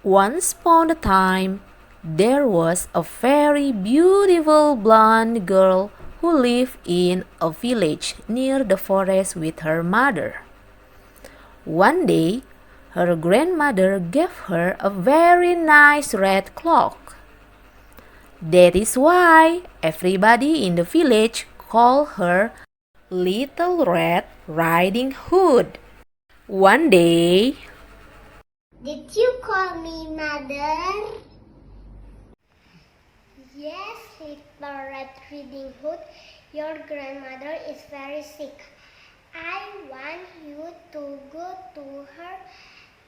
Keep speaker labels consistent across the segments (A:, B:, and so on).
A: Once upon a time, there was a very beautiful blonde girl who lived in a village near the forest with her mother. One day, her grandmother gave her a very nice red cloak. That is why everybody in the village called her Little Red Riding Hood. One day,
B: Did you call me mother? Yes, Little Red Riding Hood. Your grandmother is very sick. I want you to go to her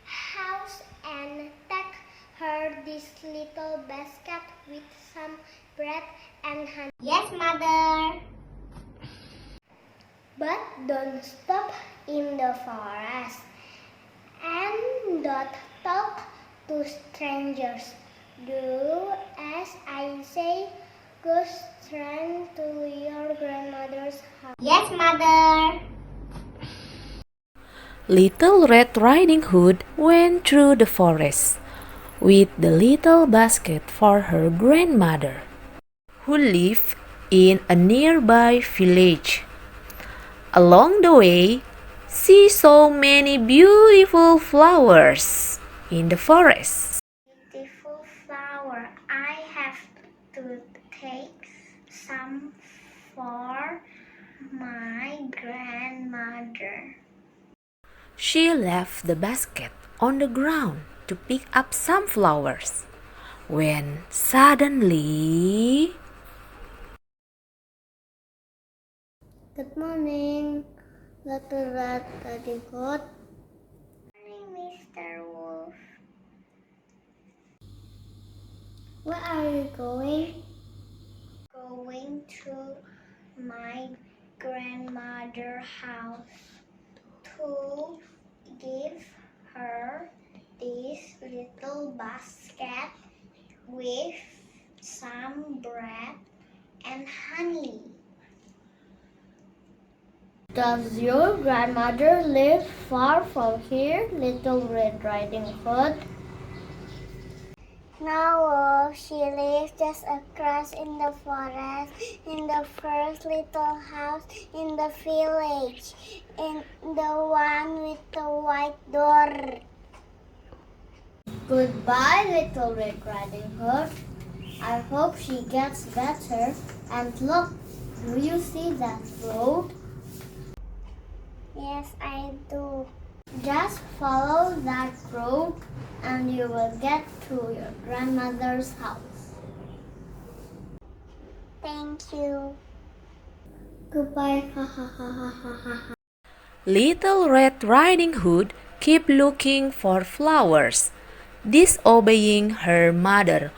B: house and take her this little basket with some bread and honey. Yes, mother. But don't stop in the forest and don't talk to strangers. Do as I say. Go straight to your grandmother's house. Yes, mother.
A: Little Red Riding Hood went through the forest with the little basket for her grandmother, who lived in a nearby village. Along the way, she saw many beautiful flowers in the forest.
B: Beautiful flower. I have to take some for my grandmother.
A: She left the basket on the ground to pick up some flowers, when suddenly,
B: Good morning, Little Red Riding Hood. Good morning, Mr. Wolf. Where are you going? Going to my grandmother's house to give her this little basket with some bread and honey. Does your grandmother live far from here, Little Red Riding Hood? No, she lives just across in the forest, in the first little house in the village, in the one with the white door. Goodbye, Little Red Riding Hood. I hope she gets better. And look, do you see that road? Yes, I do. Just follow that road and you will get to your grandmother's house. Thank you. Goodbye. Ha ha ha ha ha ha.
A: Little Red Riding Hood kept looking for flowers, disobeying her mother,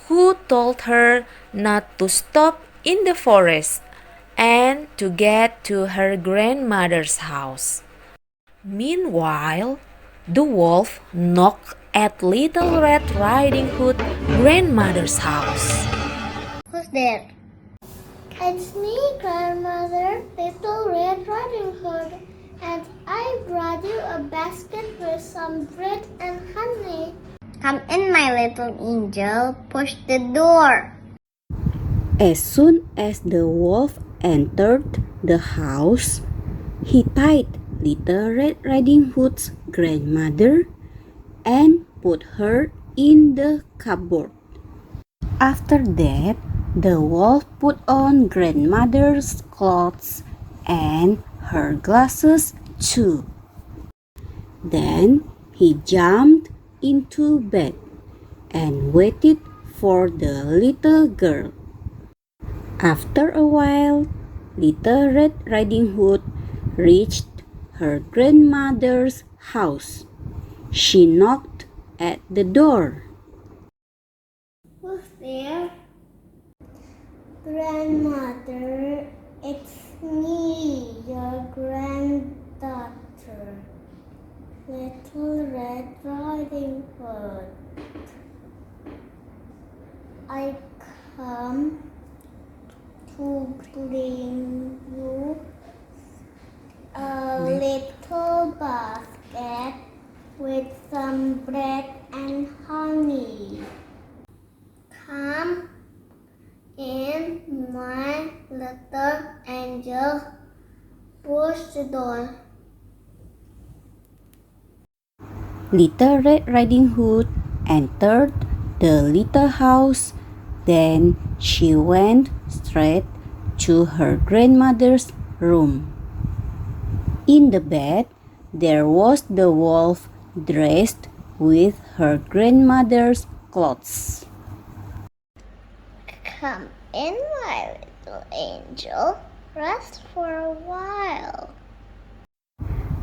A: who told her not to stop in the forest and to get to her grandmother's house. Meanwhile, the wolf knocked at Little Red Riding Hood's grandmother's house.
B: Who's there? It's me, grandmother, Little Red Riding Hood, and I brought you a basket with some bread and honey. Come in, my little angel. Push the door.
C: As soon as the wolf entered the house, he tied Little Red Riding Hood's grandmother and put her in the cupboard. After that, the wolf put on grandmother's clothes and her glasses too. Then he jumped into bed and waited for the little girl. After a while, Little Red Riding Hood reached her grandmother's house. She knocked at the door.
B: Who's there? Grandmother, it's me, your granddaughter, Little Red Riding Hood. I come to bring you a little basket with some bread and honey. closed the door.
C: Little Red Riding Hood entered the little house. Then she went straight to her grandmother's room. In the bed, there was the wolf dressed with her grandmother's clothes.
B: Come in, my little angel. Rest for a while.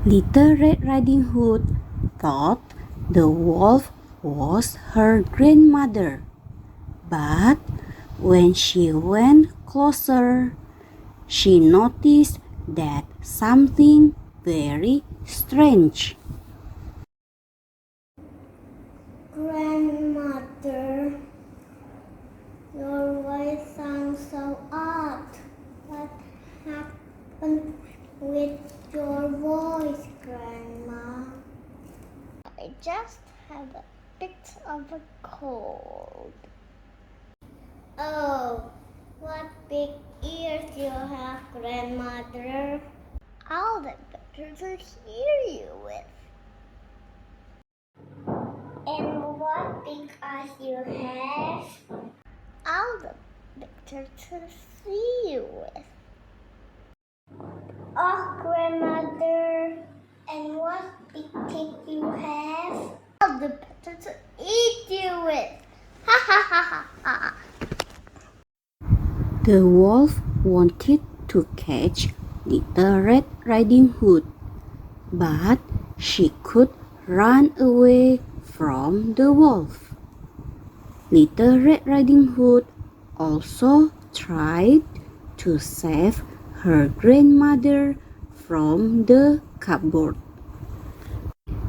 C: Little Red Riding Hood thought the wolf was her grandmother. But when she went closer, she noticed that something very strange.
B: Grandmother, your voice sounds so odd. What happened with your voice, Grandma? I just had a bit of a cold. Oh, what big ears you have, Grandmother. All the better to hear you with. And what big eyes you have? All the better to see you with. Oh, Grandmother, and what big teeth you have? All the better to eat you with. Ha ha ha ha ha.
C: The wolf wanted to catch Little Red Riding Hood, but she could run away from the wolf. Little Red Riding Hood also tried to save her grandmother from the cupboard.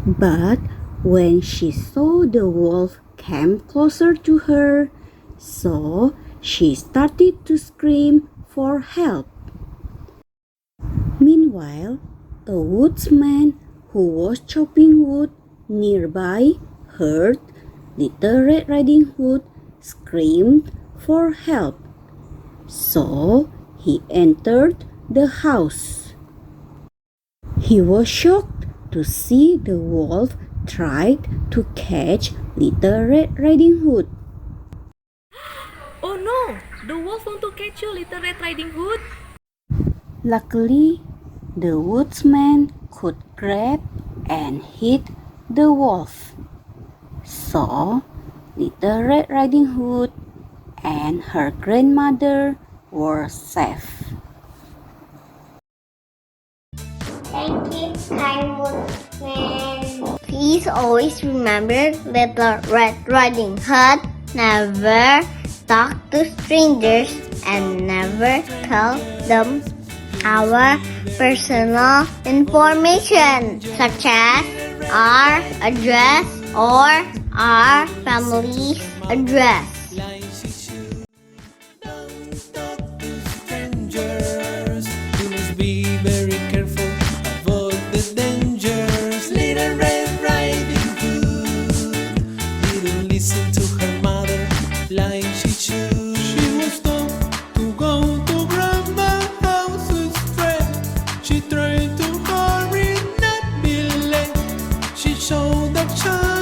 C: But when she saw the wolf came closer to her, so she started to scream for help. Meanwhile, a woodsman who was chopping wood nearby heard Little Red Riding Hood screamed for help. So he entered the house. He was shocked to see the wolf tried to catch Little Red Riding Hood.
A: Oh no! The wolf want to catch you, Little Red Riding Hood.
C: Luckily, the woodsman could grab and hit the wolf. So, Little Red Riding Hood and her grandmother were safe.
B: Thank you, kind woodsman. Please always remember, Little Red Riding Hood, never talk to strangers and never tell them our personal information, such as our address or our family's address.
D: You must be very careful, avoid the dangers. Little Red Riding Hood didn't listen to her mother like she should. She was told to go to Grandma's house straight. She tried to hurry, not be late. She saw that child